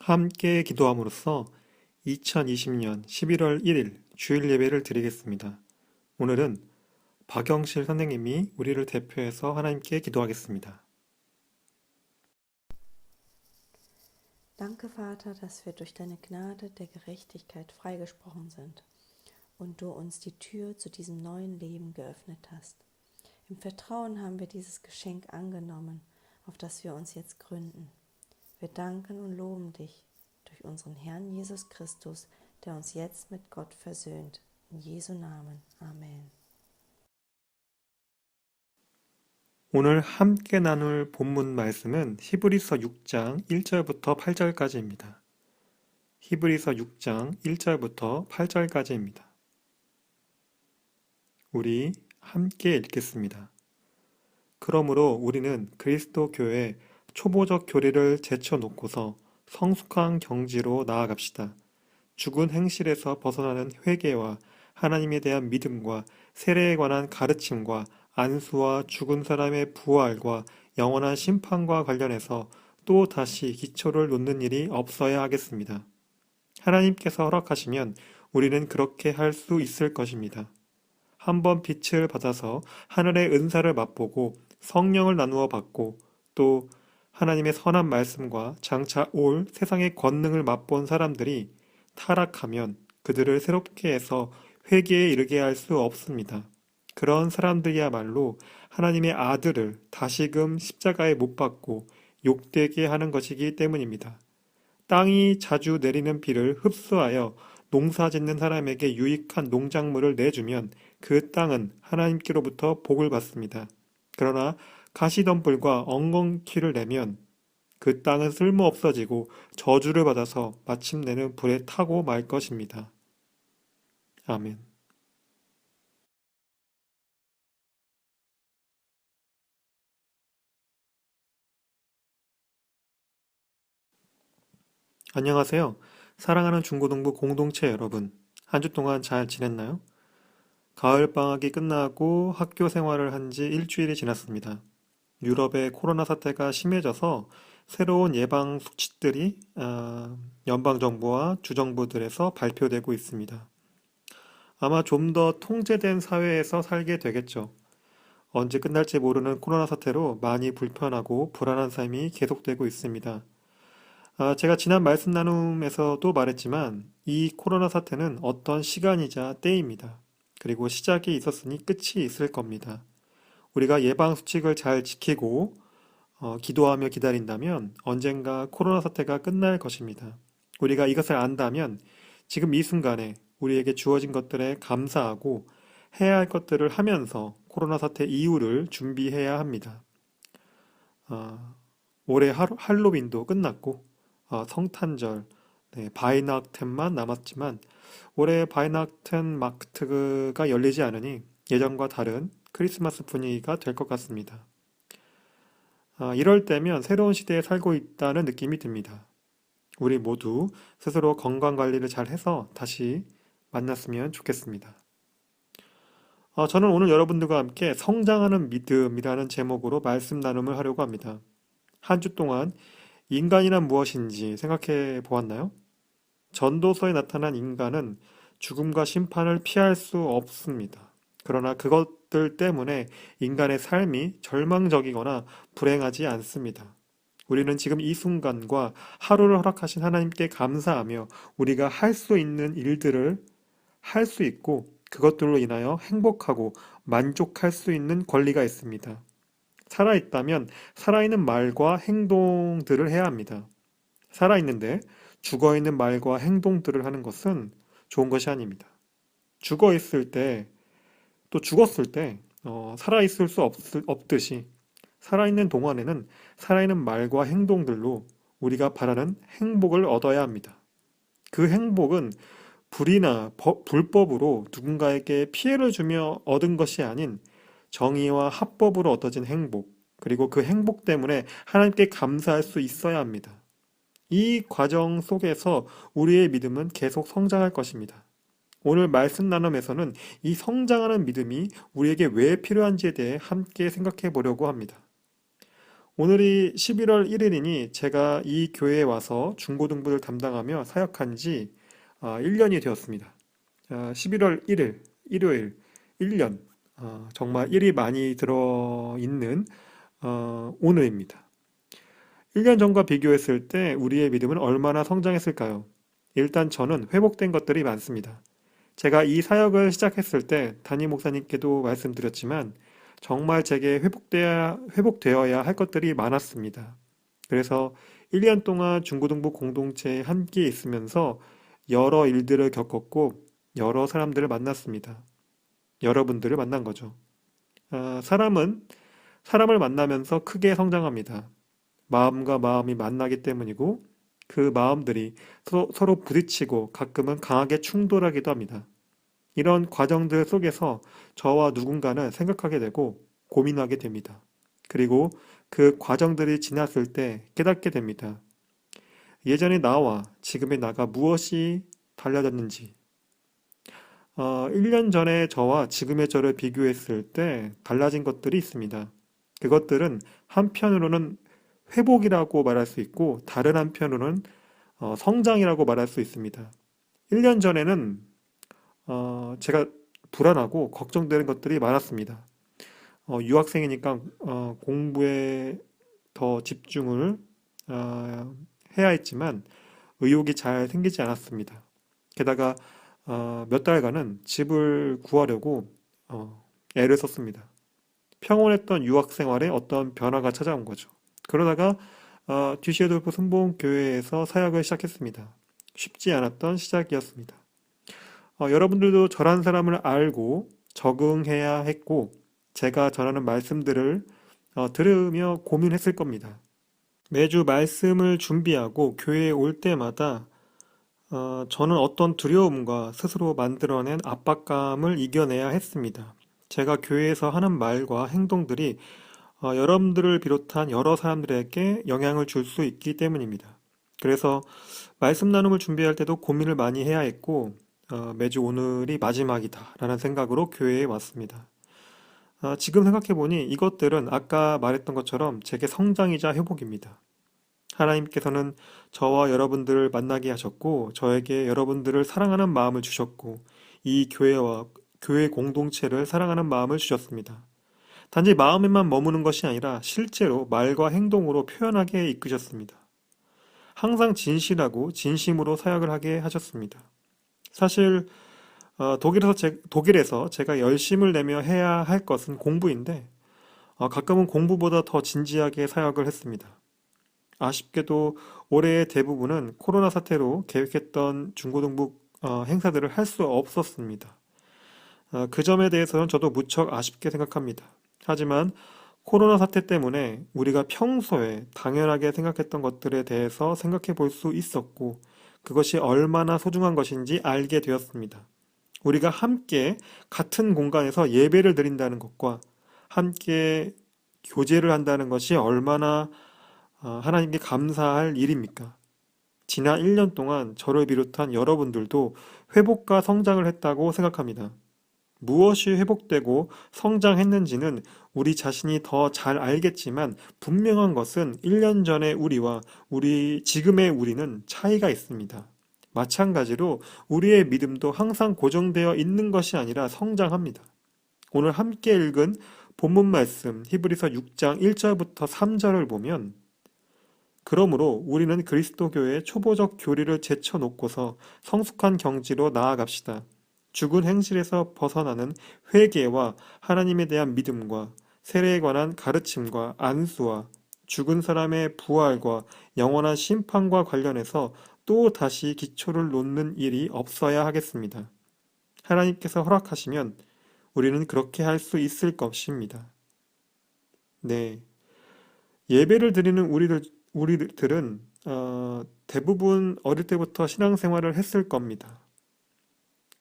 함께 기도함으로써 2020년 11월 1일 주일 예배를 드리겠습니다. 오늘은 박영실 선생님이 우리를 대표해서 하나님께 기도하겠습니다. Danke, Vater, dass wir durch deine Gnade der Gerechtigkeit freigesprochen sind und du uns die Tür zu diesem neuen Leben geöffnet hast. Im Vertrauen haben wir dieses Geschenk angenommen, auf das wir uns jetzt gründen. Wir danken und loben dich durch unseren Herrn Jesus Christus, der uns jetzt mit Gott versöhnt. In Jesu Namen. Amen. 오늘 함께 나눌 본문 말씀은 히브리서 6장 1절부터 8절까지입니다. 히브리서 6장 1절부터 8절까지입니다. 우리 함께 읽겠습니다. 그러므로 우리는 그리스도 교회 초보적 교리를 제쳐놓고서 성숙한 경지로 나아갑시다. 죽은 행실에서 벗어나는 회개와 하나님에 대한 믿음과 세례에 관한 가르침과 안수와 죽은 사람의 부활과 영원한 심판과 관련해서 또 다시 기초를 놓는 일이 없어야 하겠습니다. 하나님께서 허락하시면 우리는 그렇게 할 수 있을 것입니다. 한번 빛을 받아서 하늘의 은사를 맛보고 성령을 나누어 받고 또 하나님의 선한 말씀과 장차 올 세상의 권능을 맛본 사람들이 타락하면 그들을 새롭게 해서 회개에 이르게 할 수 없습니다. 그런 사람들이야말로 하나님의 아들을 다시금 십자가에 못 박고 욕되게 하는 것이기 때문입니다. 땅이 자주 내리는 비를 흡수하여 농사 짓는 사람에게 유익한 농작물을 내주면 그 땅은 하나님께로부터 복을 받습니다. 그러나 가시덤불과 엉겅퀴를 내면 그 땅은 쓸모없어지고 저주를 받아서 마침내는 불에 타고 말 것입니다. 아멘. 안녕하세요. 사랑하는 중고등부 공동체 여러분. 한 주 동안 잘 지냈나요? 가을방학이 끝나고 학교 생활을 한 지 일주일이 지났습니다. 유럽의 코로나 사태가 심해져서 새로운 예방 수칙들이 연방정부와 주정부들에서 발표되고 있습니다. 아마 좀 더 통제된 사회에서 살게 되겠죠. 언제 끝날지 모르는 코로나 사태로 많이 불편하고 불안한 삶이 계속되고 있습니다. 제가 지난 말씀 나눔에서도 말했지만 이 코로나 사태는 어떤 시간이자 때입니다. 그리고 시작이 있었으니 끝이 있을 겁니다. 우리가 예방수칙을 잘 지키고 기도하며 기다린다면 언젠가 코로나 사태가 끝날 것입니다. 우리가 이것을 안다면 지금 이 순간에 우리에게 주어진 것들에 감사하고 해야 할 것들을 하면서 코로나 사태 이후를 준비해야 합니다. 올해 할로윈도 끝났고 성탄절, 바이낙텐만 남았지만 올해 바이낙텐 마크트가 열리지 않으니 예전과 다른 크리스마스 분위기가 될 것 같습니다. 이럴 때면 새로운 시대에 살고 있다는 느낌이 듭니다. 우리 모두 스스로 건강관리를 잘 해서 다시 만났으면 좋겠습니다. 저는 오늘 여러분들과 함께 성장하는 믿음이라는 제목으로 말씀 나눔을 하려고 합니다. 한 주 동안 인간이란 무엇인지 생각해 보았나요? 전도서에 나타난 인간은 죽음과 심판을 피할 수 없습니다. 그러나 그것들 때문에 인간의 삶이 절망적이거나 불행하지 않습니다. 우리는 지금 이 순간과 하루를 허락하신 하나님께 감사하며 우리가 할 수 있는 일들을 할 수 있고 그것들로 인하여 행복하고 만족할 수 있는 권리가 있습니다. 살아있다면 살아있는 말과 행동들을 해야 합니다. 살아있는데 죽어있는 말과 행동들을 하는 것은 좋은 것이 아닙니다. 죽어있을 때, 또 죽었을 때 살아있을 수 없듯이 살아있는 동안에는 살아있는 말과 행동들로 우리가 바라는 행복을 얻어야 합니다. 그 행복은 불이나 불법으로 누군가에게 피해를 주며 얻은 것이 아닌 정의와 합법으로 얻어진 행복, 그리고 그 행복 때문에 하나님께 감사할 수 있어야 합니다. 이 과정 속에서 우리의 믿음은 계속 성장할 것입니다. 오늘 말씀 나눔에서는 이 성장하는 믿음이 우리에게 왜 필요한지에 대해 함께 생각해 보려고 합니다. 오늘이 11월 1일이니 제가 이 교회에 와서 중고등부를 담당하며 사역한 지 1년이 되었습니다. 11월 1일, 일요일, 1년. 정말 일이 많이 들어있는 오늘입니다. 1년 전과 비교했을 때 우리의 믿음은 얼마나 성장했을까요? 일단 저는 회복된 것들이 많습니다. 제가 이 사역을 시작했을 때 담임 목사님께도 말씀드렸지만 정말 제게 회복되어야 할 것들이 많았습니다. 그래서 1년 동안 중고등부 공동체에 함께 있으면서 여러 일들을 겪었고 여러 사람들을 만났습니다. 여러분들을 만난 거죠. 사람을 만나면서 크게 성장합니다. 마음과 마음이 만나기 때문이고 그 마음들이 서로 부딪히고 가끔은 강하게 충돌하기도 합니다. 이런 과정들 속에서 저와 누군가는 생각하게 되고 고민하게 됩니다. 그리고 그 과정들이 지났을 때 깨닫게 됩니다. 예전의 나와 지금의 나가 무엇이 달라졌는지, 1년 전의 저와 지금의 저를 비교했을 때 달라진 것들이 있습니다. 그것들은 한편으로는 회복이라고 말할 수 있고 다른 한편으로는 성장이라고 말할 수 있습니다. 1년 전에는 제가 불안하고 걱정되는 것들이 많았습니다. 유학생이니까 공부에 더 집중을 해야 했지만 의욕이 잘 생기지 않았습니다. 게다가 몇 달간은 집을 구하려고 애를 썼습니다. 평온했던 유학 생활에 어떤 변화가 찾아온 거죠. 그러다가 뒤시에돌프 순복음교회에서 사역을 시작했습니다. 쉽지 않았던 시작이었습니다. 여러분들도 저란 사람을 알고 적응해야 했고 제가 전하는 말씀들을 들으며 고민했을 겁니다. 매주 말씀을 준비하고 교회에 올 때마다 저는 어떤 두려움과 스스로 만들어낸 압박감을 이겨내야 했습니다. 제가 교회에서 하는 말과 행동들이 여러분들을 비롯한 여러 사람들에게 영향을 줄 수 있기 때문입니다. 그래서 말씀 나눔을 준비할 때도 고민을 많이 해야 했고 매주 오늘이 마지막이다라는 생각으로 교회에 왔습니다. 지금 생각해보니 이것들은 아까 말했던 것처럼 제게 성장이자 회복입니다. 하나님께서는 저와 여러분들을 만나게 하셨고 저에게 여러분들을 사랑하는 마음을 주셨고 이 교회와 교회 공동체를 사랑하는 마음을 주셨습니다. 단지 마음에만 머무는 것이 아니라 실제로 말과 행동으로 표현하게 이끄셨습니다. 항상 진실하고 진심으로 사역을 하게 하셨습니다. 사실 독일에서 제가 열심을 내며 해야 할 것은 공부인데 가끔은 공부보다 더 진지하게 사역을 했습니다. 아쉽게도 올해의 대부분은 코로나 사태로 계획했던 중고등부 행사들을 할 수 없었습니다. 그 점에 대해서는 저도 무척 아쉽게 생각합니다. 하지만 코로나 사태 때문에 우리가 평소에 당연하게 생각했던 것들에 대해서 생각해 볼 수 있었고 그것이 얼마나 소중한 것인지 알게 되었습니다. 우리가 함께 같은 공간에서 예배를 드린다는 것과 함께 교제를 한다는 것이 얼마나 하나님께 감사할 일입니까? 지난 1년 동안 저를 비롯한 여러분들도 회복과 성장을 했다고 생각합니다. 무엇이 회복되고 성장했는지는 우리 자신이 더 잘 알겠지만 분명한 것은 1년 전의 우리와 지금의 우리는 차이가 있습니다. 마찬가지로 우리의 믿음도 항상 고정되어 있는 것이 아니라 성장합니다. 오늘 함께 읽은 본문 말씀 히브리서 6장 1절부터 3절을 보면 그러므로 우리는 그리스도 교회의 초보적 교리를 제쳐놓고서 성숙한 경지로 나아갑시다. 죽은 행실에서 벗어나는 회개와 하나님에 대한 믿음과 세례에 관한 가르침과 안수와 죽은 사람의 부활과 영원한 심판과 관련해서 또 다시 기초를 놓는 일이 없어야 하겠습니다. 하나님께서 허락하시면 우리는 그렇게 할 수 있을 것입니다. 네. 예배를 드리는 우리들은 대부분 어릴 때부터 신앙생활을 했을 겁니다.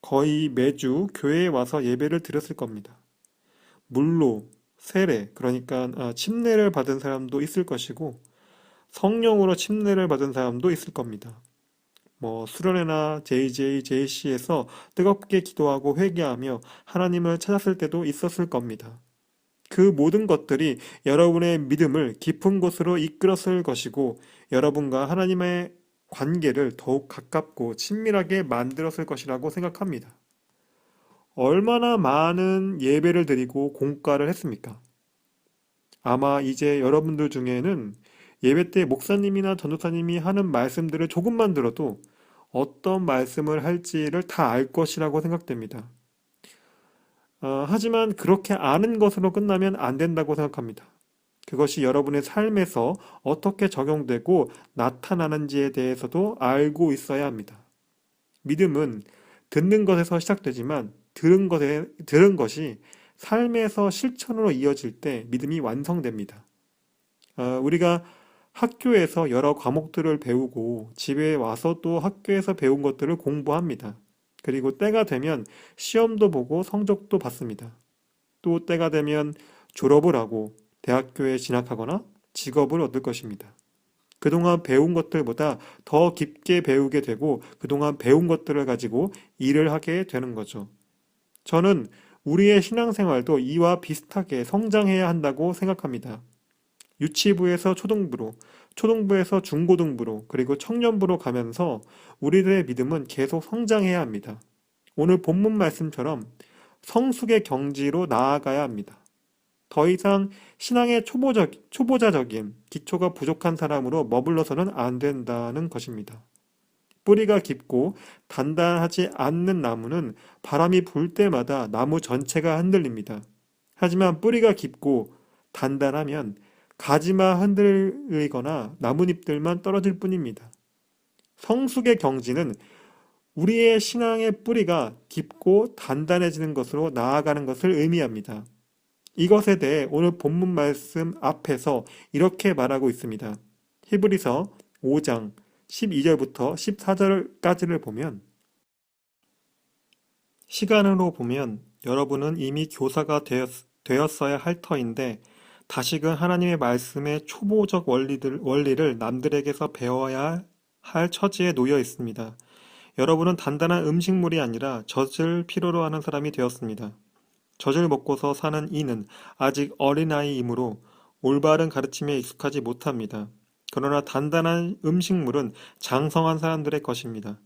거의 매주 교회에 와서 예배를 드렸을 겁니다. 물로, 세례, 그러니까 침례를 받은 사람도 있을 것이고 성령으로 침례를 받은 사람도 있을 겁니다. 수련회나 JC에서 뜨겁게 기도하고 회개하며 하나님을 찾았을 때도 있었을 겁니다. 그 모든 것들이 여러분의 믿음을 깊은 곳으로 이끌었을 것이고 여러분과 하나님의 관계를 더욱 가깝고 친밀하게 만들었을 것이라고 생각합니다. 얼마나 많은 예배를 드리고 공과를 했습니까? 아마 이제 여러분들 중에는 예배 때 목사님이나 전도사님이 하는 말씀들을 조금만 들어도 어떤 말씀을 할지를 다 알 것이라고 생각됩니다. 하지만 그렇게 아는 것으로 끝나면 안 된다고 생각합니다. 그것이 여러분의 삶에서 어떻게 적용되고 나타나는지에 대해서도 알고 있어야 합니다. 믿음은 듣는 것에서 시작되지만 들은 것이 삶에서 실천으로 이어질 때 믿음이 완성됩니다. 우리가 학교에서 여러 과목들을 배우고 집에 와서 또 학교에서 배운 것들을 공부합니다. 그리고 때가 되면 시험도 보고 성적도 받습니다. 또 때가 되면 졸업을 하고 대학교에 진학하거나 직업을 얻을 것입니다. 그동안 배운 것들보다 더 깊게 배우게 되고 그동안 배운 것들을 가지고 일을 하게 되는 거죠. 저는 우리의 신앙생활도 이와 비슷하게 성장해야 한다고 생각합니다. 유치부에서 초등부로, 초등부에서 중고등부로, 그리고 청년부로 가면서 우리들의 믿음은 계속 성장해야 합니다. 오늘 본문 말씀처럼 성숙의 경지로 나아가야 합니다. 더 이상 신앙의 초보자적인 기초가 부족한 사람으로 머물러서는 안 된다는 것입니다. 뿌리가 깊고 단단하지 않는 나무는 바람이 불 때마다 나무 전체가 흔들립니다. 하지만 뿌리가 깊고 단단하면 가지만 흔들리거나 나뭇잎들만 떨어질 뿐입니다. 성숙의 경지는 우리의 신앙의 뿌리가 깊고 단단해지는 것으로 나아가는 것을 의미합니다. 이것에 대해 오늘 본문 말씀 앞에서 이렇게 말하고 있습니다. 히브리서 5장 12절부터 14절까지를 보면 시간으로 보면 여러분은 이미 교사가 되었어야 할 터인데 다시금 하나님의 말씀의 초보적 원리를 남들에게서 배워야 할 처지에 놓여 있습니다. 여러분은 단단한 음식물이 아니라 젖을 필요로 하는 사람이 되었습니다. 젖을 먹고서 사는 이는 아직 어린아이이므로 올바른 가르침에 익숙하지 못합니다. 그러나 단단한 음식물은 장성한 사람들의 것입니다.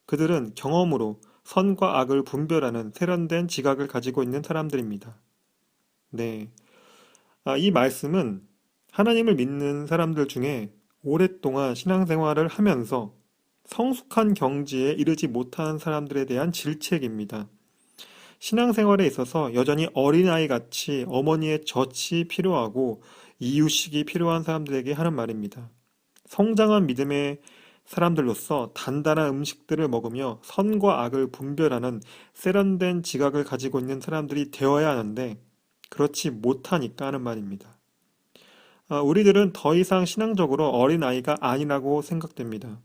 그들은 경험으로 선과 악을 분별하는 세련된 지각을 가지고 있는 사람들입니다. 네. 이 말씀은 하나님을 믿는 사람들 중에 오랫동안 신앙생활을 하면서 성숙한 경지에 이르지 못하는 사람들에 대한 질책입니다. 신앙생활에 있어서 여전히 어린아이 같이 어머니의 젖이 필요하고 이유식이 필요한 사람들에게 하는 말입니다. 성장한 믿음의 사람들로서 단단한 음식들을 먹으며 선과 악을 분별하는 세련된 지각을 가지고 있는 사람들이 되어야 하는데 그렇지 못하니까 하는 말입니다. 우리들은 더 이상 신앙적으로 어린아이가 아니라고 생각됩니다.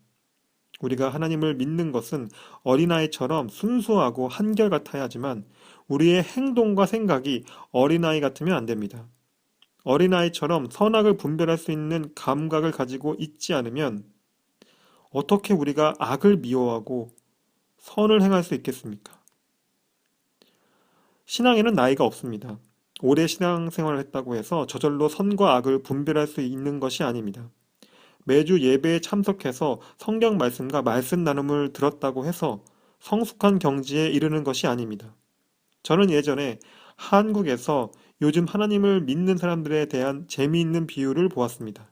우리가 하나님을 믿는 것은 어린아이처럼 순수하고 한결같아야 하지만 우리의 행동과 생각이 어린아이 같으면 안 됩니다. 어린아이처럼 선악을 분별할 수 있는 감각을 가지고 있지 않으면 어떻게 우리가 악을 미워하고 선을 행할 수 있겠습니까? 신앙에는 나이가 없습니다. 오래 신앙생활을 했다고 해서 저절로 선과 악을 분별할 수 있는 것이 아닙니다. 매주 예배에 참석해서 성경 말씀과 말씀 나눔을 들었다고 해서 성숙한 경지에 이르는 것이 아닙니다. 저는 예전에 한국에서 요즘 하나님을 믿는 사람들에 대한 재미있는 비유를 보았습니다.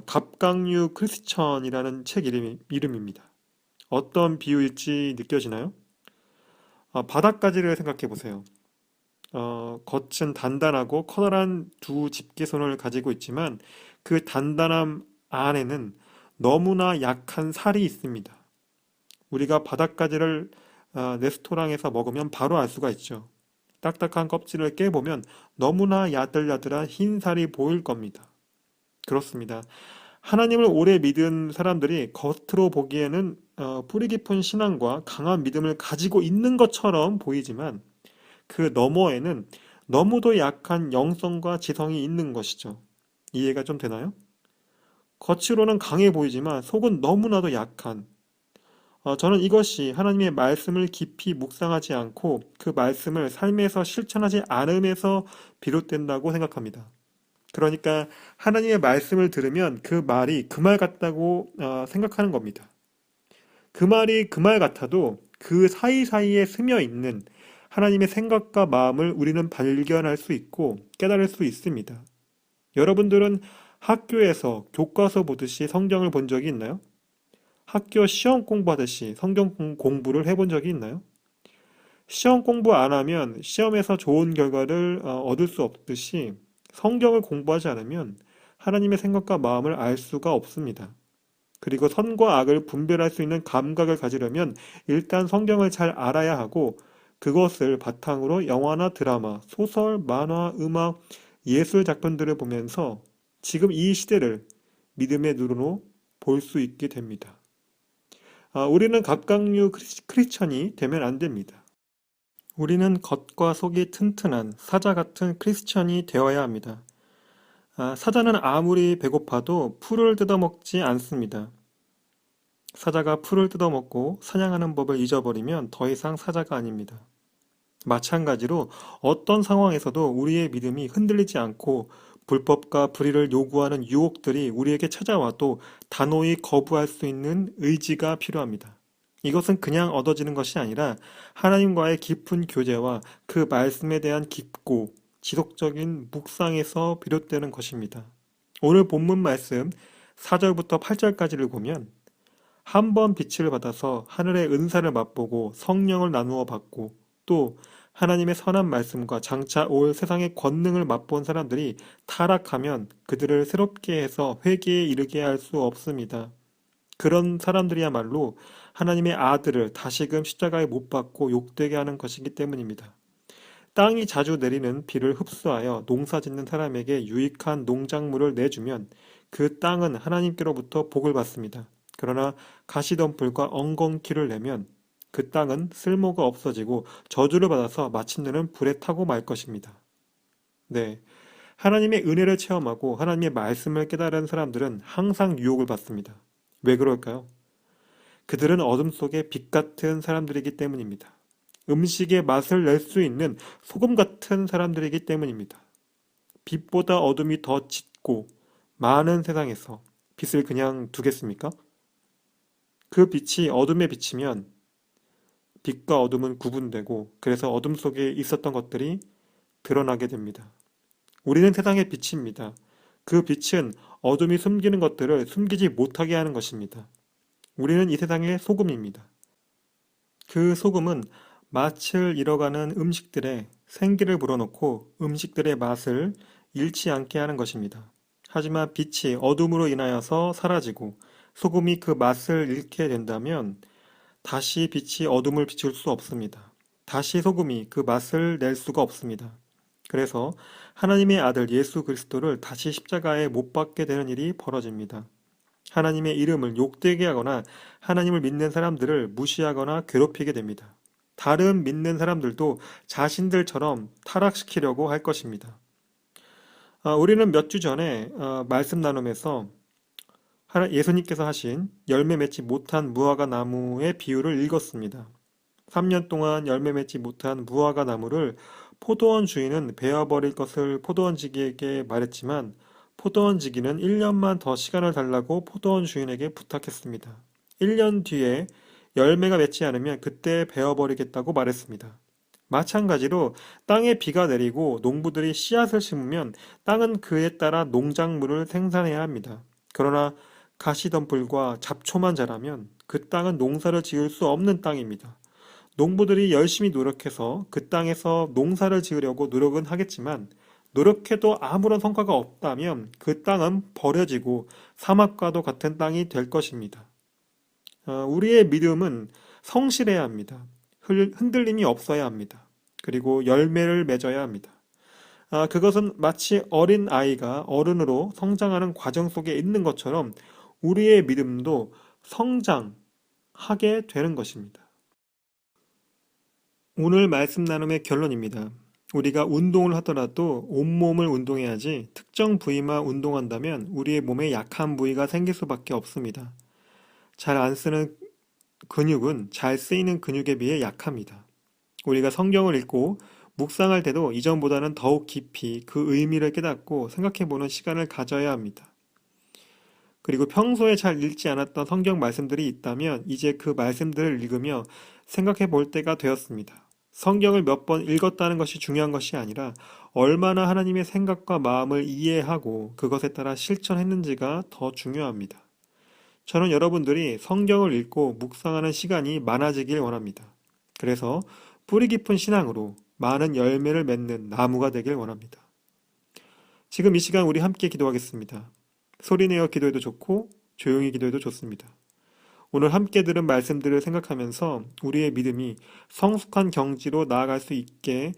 갑각류 크리스천이라는 책 이름입니다. 어떤 비유일지 느껴지나요? 바닥가지를 생각해 보세요. 겉은 단단하고 커다란 두 집게손을 가지고 있지만 그 단단함 안에는 너무나 약한 살이 있습니다. 우리가 바닥가지를 레스토랑에서 먹으면 바로 알 수가 있죠. 딱딱한 껍질을 깨보면 너무나 야들야들한 흰 살이 보일 겁니다. 그렇습니다. 하나님을 오래 믿은 사람들이 겉으로 보기에는 뿌리 깊은 신앙과 강한 믿음을 가지고 있는 것처럼 보이지만 그 너머에는 너무도 약한 영성과 지성이 있는 것이죠. 이해가 좀 되나요? 겉으로는 강해 보이지만 속은 너무나도 약한 저는 이것이 하나님의 말씀을 깊이 묵상하지 않고 그 말씀을 삶에서 실천하지 않음에서 비롯된다고 생각합니다. 그러니까 하나님의 말씀을 들으면 그 말이 그 말 같다고 생각하는 겁니다. 그 말이 그 말 같아도 그 사이사이에 스며 있는 하나님의 생각과 마음을 우리는 발견할 수 있고 깨달을 수 있습니다. 여러분들은 학교에서 교과서 보듯이 성경을 본 적이 있나요? 학교 시험 공부하듯이 성경 공부를 해본 적이 있나요? 시험 공부 안 하면 시험에서 좋은 결과를 얻을 수 없듯이 성경을 공부하지 않으면 하나님의 생각과 마음을 알 수가 없습니다. 그리고 선과 악을 분별할 수 있는 감각을 가지려면 일단 성경을 잘 알아야 하고 그것을 바탕으로 영화나 드라마, 소설, 만화, 음악, 예술 작품들을 보면서 지금 이 시대를 믿음의 눈으로 볼 수 있게 됩니다. 우리는 갑각류 크리스천이 되면 안 됩니다. 우리는 겉과 속이 튼튼한 사자 같은 크리스천이 되어야 합니다. 사자는 아무리 배고파도 풀을 뜯어먹지 않습니다. 사자가 풀을 뜯어먹고 사냥하는 법을 잊어버리면 더 이상 사자가 아닙니다. 마찬가지로 어떤 상황에서도 우리의 믿음이 흔들리지 않고 불법과 불의를 요구하는 유혹들이 우리에게 찾아와도 단호히 거부할 수 있는 의지가 필요합니다. 이것은 그냥 얻어지는 것이 아니라 하나님과의 깊은 교제와 그 말씀에 대한 깊고 지속적인 묵상에서 비롯되는 것입니다. 오늘 본문 말씀 4절부터 8절까지를 보면 한 번 빛을 받아서 하늘의 은사를 맛보고 성령을 나누어 받고 또 하나님의 선한 말씀과 장차 올 세상의 권능을 맛본 사람들이 타락하면 그들을 새롭게 해서 회개에 이르게 할 수 없습니다. 그런 사람들이야말로 하나님의 아들을 다시금 십자가에 못 박고 욕되게 하는 것이기 때문입니다. 땅이 자주 내리는 비를 흡수하여 농사 짓는 사람에게 유익한 농작물을 내주면 그 땅은 하나님께로부터 복을 받습니다. 그러나 가시덤불과 엉겅퀴를 내면 그 땅은 쓸모가 없어지고 저주를 받아서 마침내는 불에 타고 말 것입니다. 네, 하나님의 은혜를 체험하고 하나님의 말씀을 깨달은 사람들은 항상 유혹을 받습니다. 왜 그럴까요? 그들은 어둠 속에 빛 같은 사람들이기 때문입니다. 음식의 맛을 낼 수 있는 소금 같은 사람들이기 때문입니다. 빛보다 어둠이 더 짙고 많은 세상에서 빛을 그냥 두겠습니까? 그 빛이 어둠에 비치면 빛과 어둠은 구분되고 그래서 어둠 속에 있었던 것들이 드러나게 됩니다. 우리는 세상의 빛입니다. 그 빛은 어둠이 숨기는 것들을 숨기지 못하게 하는 것입니다. 우리는 이 세상의 소금입니다. 그 소금은 맛을 잃어가는 음식들에 생기를 불어넣고 음식들의 맛을 잃지 않게 하는 것입니다. 하지만 빛이 어둠으로 인하여서 사라지고 소금이 그 맛을 잃게 된다면 다시 빛이 어둠을 비출 수 없습니다. 다시 소금이 그 맛을 낼 수가 없습니다. 그래서 하나님의 아들 예수 그리스도를 다시 십자가에 못 박게 되는 일이 벌어집니다. 하나님의 이름을 욕되게 하거나 하나님을 믿는 사람들을 무시하거나 괴롭히게 됩니다. 다른 믿는 사람들도 자신들처럼 타락시키려고 할 것입니다. 우리는 몇 주 전에 말씀 나눔에서 예수님께서 하신 열매 맺지 못한 무화과 나무의 비유를 읽었습니다. 3년 동안 열매 맺지 못한 무화과 나무를 포도원 주인은 베어버릴 것을 포도원지기에게 말했지만 포도원지기는 1년만 더 시간을 달라고 포도원 주인에게 부탁했습니다. 1년 뒤에 열매가 맺지 않으면 그때 베어버리겠다고 말했습니다. 마찬가지로 땅에 비가 내리고 농부들이 씨앗을 심으면 땅은 그에 따라 농작물을 생산해야 합니다. 그러나 가시덤불과 잡초만 자라면 그 땅은 농사를 지을 수 없는 땅입니다. 농부들이 열심히 노력해서 그 땅에서 농사를 지으려고 노력은 하겠지만 노력해도 아무런 성과가 없다면 그 땅은 버려지고 사막과도 같은 땅이 될 것입니다. 우리의 믿음은 성실해야 합니다. 흔들림이 없어야 합니다. 그리고 열매를 맺어야 합니다. 그것은 마치 어린 아이가 어른으로 성장하는 과정 속에 있는 것처럼 우리의 믿음도 성장하게 되는 것입니다. 오늘 말씀 나눔의 결론입니다. 우리가 운동을 하더라도 온몸을 운동해야지 특정 부위만 운동한다면 우리의 몸에 약한 부위가 생길 수밖에 없습니다. 잘 안 쓰는 근육은 잘 쓰이는 근육에 비해 약합니다. 우리가 성경을 읽고 묵상할 때도 이전보다는 더욱 깊이 그 의미를 깨닫고 생각해보는 시간을 가져야 합니다. 그리고 평소에 잘 읽지 않았던 성경 말씀들이 있다면 이제 그 말씀들을 읽으며 생각해 볼 때가 되었습니다. 성경을 몇 번 읽었다는 것이 중요한 것이 아니라 얼마나 하나님의 생각과 마음을 이해하고 그것에 따라 실천했는지가 더 중요합니다. 저는 여러분들이 성경을 읽고 묵상하는 시간이 많아지길 원합니다. 그래서 뿌리 깊은 신앙으로 많은 열매를 맺는 나무가 되길 원합니다. 지금 이 시간 우리 함께 기도하겠습니다. 소리내어 기도해도 좋고 조용히 기도해도 좋습니다. 오늘 함께 들은 말씀들을 생각하면서 우리의 믿음이 성숙한 경지로 나아갈 수 있게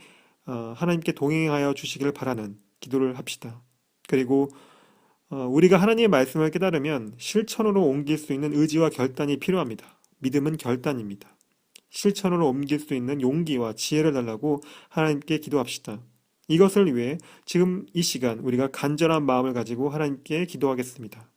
하나님께 동행하여 주시기를 바라는 기도를 합시다. 그리고 우리가 하나님의 말씀을 깨달으면 실천으로 옮길 수 있는 의지와 결단이 필요합니다. 믿음은 결단입니다. 실천으로 옮길 수 있는 용기와 지혜를 달라고 하나님께 기도합시다. 이것을 위해 지금 이 시간 우리가 간절한 마음을 가지고 하나님께 기도하겠습니다.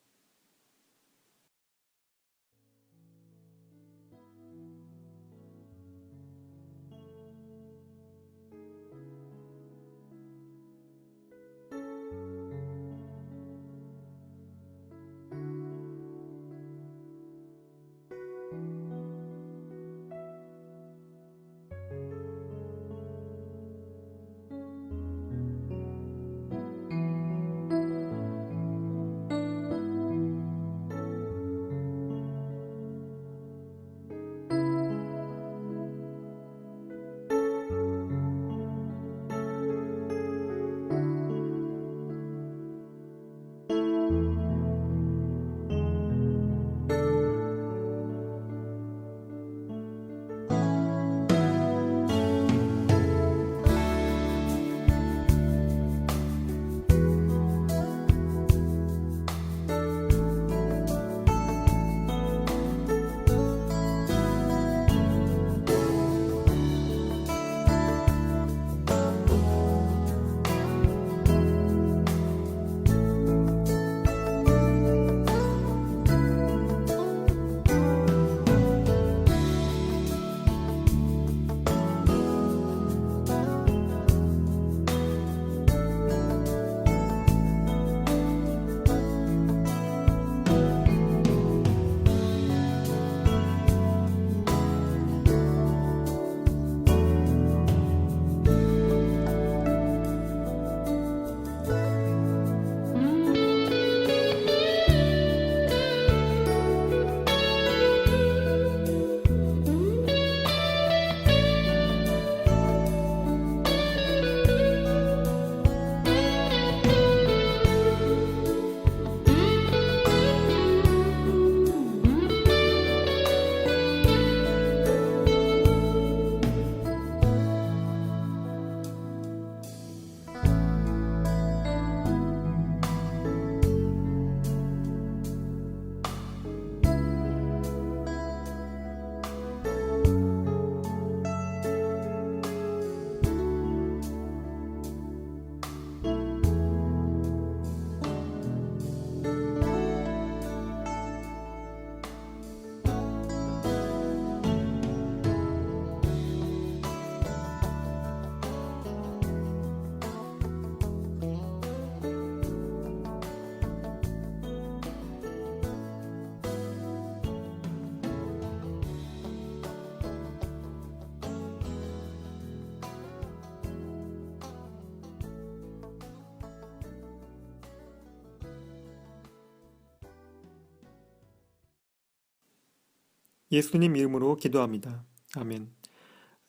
예수님 이름으로 기도합니다. 아멘.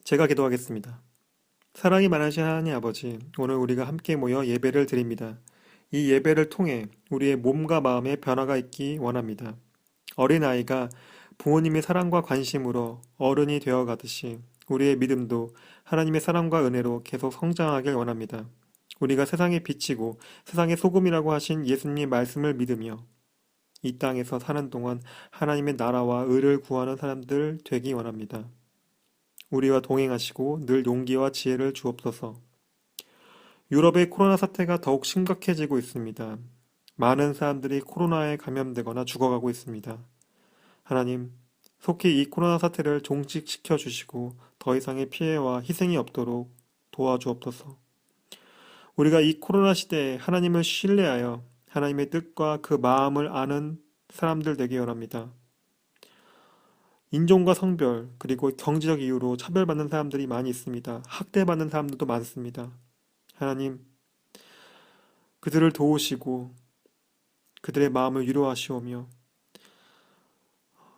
제가 기도하겠습니다. 사랑이 많으신 하나님 아버지, 오늘 우리가 함께 모여 예배를 드립니다. 이 예배를 통해 우리의 몸과 마음에 변화가 있기 원합니다. 어린아이가 부모님의 사랑과 관심으로 어른이 되어 가듯이 우리의 믿음도 하나님의 사랑과 은혜로 계속 성장하길 원합니다. 우리가 세상에 비치고 세상의 소금이라고 하신 예수님 말씀을 믿으며 이 땅에서 사는 동안 하나님의 나라와 의를 구하는 사람들 되기 원합니다. 우리와 동행하시고 늘 용기와 지혜를 주옵소서. 유럽의 코로나 사태가 더욱 심각해지고 있습니다. 많은 사람들이 코로나에 감염되거나 죽어가고 있습니다. 하나님, 속히 이 코로나 사태를 종식시켜 주시고 더 이상의 피해와 희생이 없도록 도와주옵소서. 우리가 이 코로나 시대에 하나님을 신뢰하여 하나님의 뜻과 그 마음을 아는 사람들 되기 원합니다. 인종과 성별, 그리고 경제적 이유로 차별받는 사람들이 많이 있습니다. 학대받는 사람들도 많습니다. 하나님, 그들을 도우시고 그들의 마음을 위로하시오며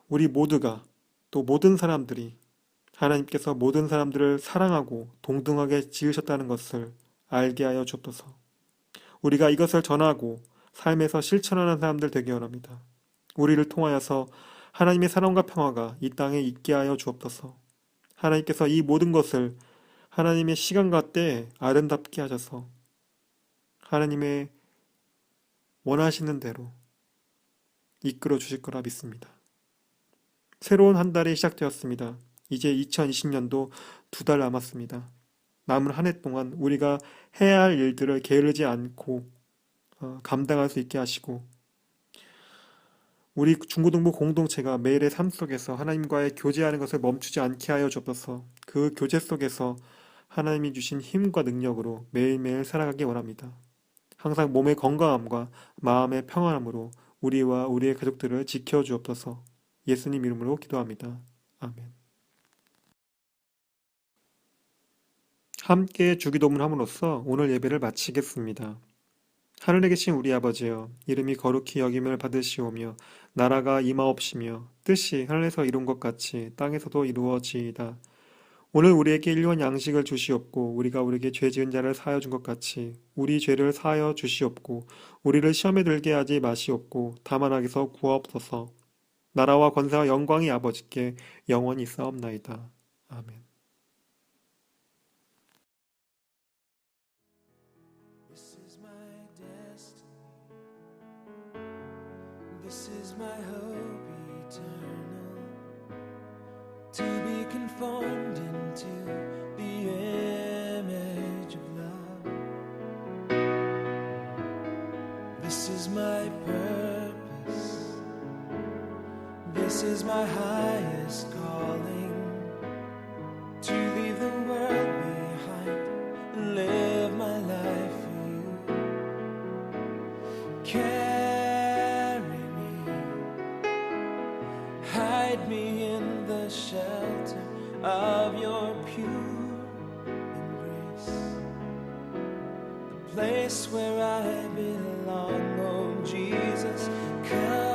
우리 모두가 또 모든 사람들이 하나님께서 모든 사람들을 사랑하고 동등하게 지으셨다는 것을 알게 하여 주옵소서. 우리가 이것을 전하고 삶에서 실천하는 사람들 되기 원합니다. 우리를 통하여서 하나님의 사랑과 평화가 이 땅에 있게 하여 주옵소서. 하나님께서 이 모든 것을 하나님의 시간과 때에 아름답게 하셔서 하나님의 원하시는 대로 이끌어 주실 거라 믿습니다. 새로운 한 달이 시작되었습니다. 이제 2020년도 2달 남았습니다. 남은 한 해 동안 우리가 해야 할 일들을 게으르지 않고 감당할 수 있게 하시고 우리 중고등부 공동체가 매일의 삶 속에서 하나님과의 교제하는 것을 멈추지 않게 하여 주옵소서. 그 교제 속에서 하나님이 주신 힘과 능력으로 매일매일 살아가기 원합니다. 항상 몸의 건강함과 마음의 평안함으로 우리와 우리의 가족들을 지켜주옵소서. 예수님 이름으로 기도합니다. 아멘. 함께 주기도문 함으로써 오늘 예배를 마치겠습니다. 하늘에 계신 우리 아버지여, 이름이 거룩히 여김을 받으시오며 나라가 임하옵시며 뜻이 하늘에서 이룬 것 같이 땅에서도 이루어지이다. 오늘 우리에게 일용할 양식을 주시옵고 우리가 우리에게 죄 지은 자를 사하여 준 것 같이 우리 죄를 사하여 주시옵고 우리를 시험에 들게 하지 마시옵고 다만 악에서 구하옵소서. 나라와 권세와 영광이 아버지께 영원히 있사옵나이다. 아멘. This is my destiny. This is my hope eternal. To be conformed into the image of love. This is my purpose. This is my highest calling. To leave the world behind and live my life for you. Carry me, hide me in the shelter of your pure embrace, the place where I belong. Oh Jesus, come.